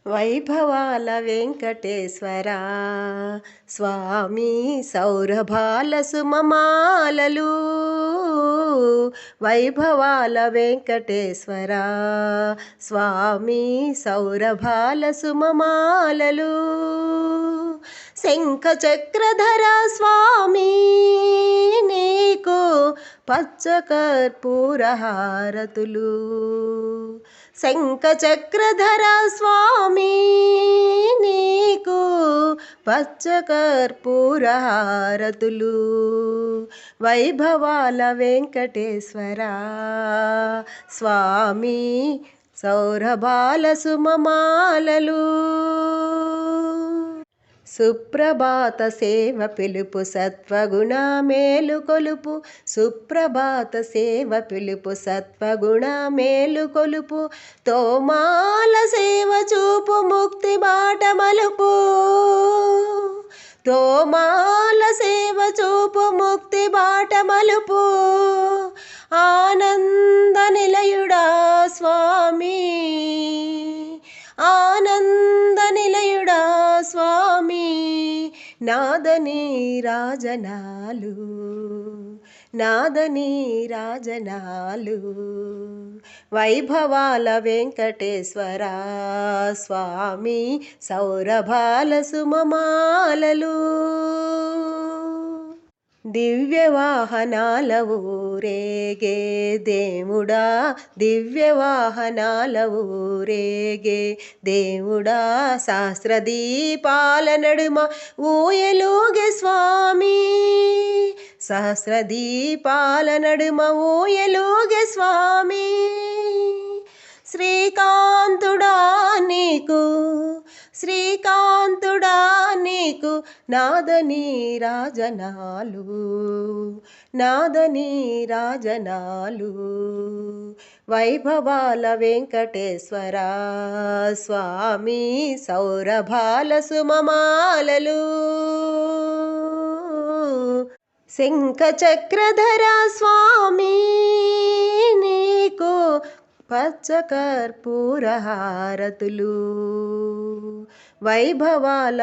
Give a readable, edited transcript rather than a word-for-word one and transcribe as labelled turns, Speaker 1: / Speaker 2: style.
Speaker 1: వైభవాల వెంకటేశ్వర స్వామి సౌరభాల సుమమాలలు. వైభవాల వెంకటేశ్వర స్వామి సౌరభాల సుమమాలలు. శంఖ చక్రధర స్వామి నీకు పచ్చ కర్పూర హారతులు. శంఖ చక్రధర స్వామి నీకు పచ్చ కర్పూర హారతులు. వైభవాల వెంకటేశ్వర స్వామి సౌరభాల సుమమాలలు. సుప్రభాత సేవ పిలుపు సత్వగుణ మేలు కొలుపు. సుప్రభాత సేవ పిలుపు సత్వగుణ మేలు కొలుపు. తోమాల సేవ చూపు ముక్తి బాట మలుపు. తోమాల సేవ చూపు ముక్తి బాట మలుపు. ఆనంద నిలయుడా స్వామి, ఆనంద నిలయుడా స్వామి, నాదని రాజనాలు, నాదని రాజనాలు. వైభవాల వెంకటేశ్వర స్వామి సౌరభాల సుమమాలలు. దివ్య వాహనాల ఊరేగే దేవుడా, దివ్య వాహనాల ఊరేగే దేవుడా. సహస్రదీపాల నడుమ ఊయలూగే స్వామి, సహస్రదీపాల నడుమ ఊయలూగే స్వామి. శ్రీకాంతుడా నీకు, శ్రీకాంతుడా నీకు నాదని రాజనాలు, నాదని రాజనాలు. వైభవాల వెంకటేశ్వర స్వామి సౌరభాల సుమమాలలు. శంఖ చక్రధర స్వామి నీకు పచ్చ కర్పూర హారతులు. వైభవాల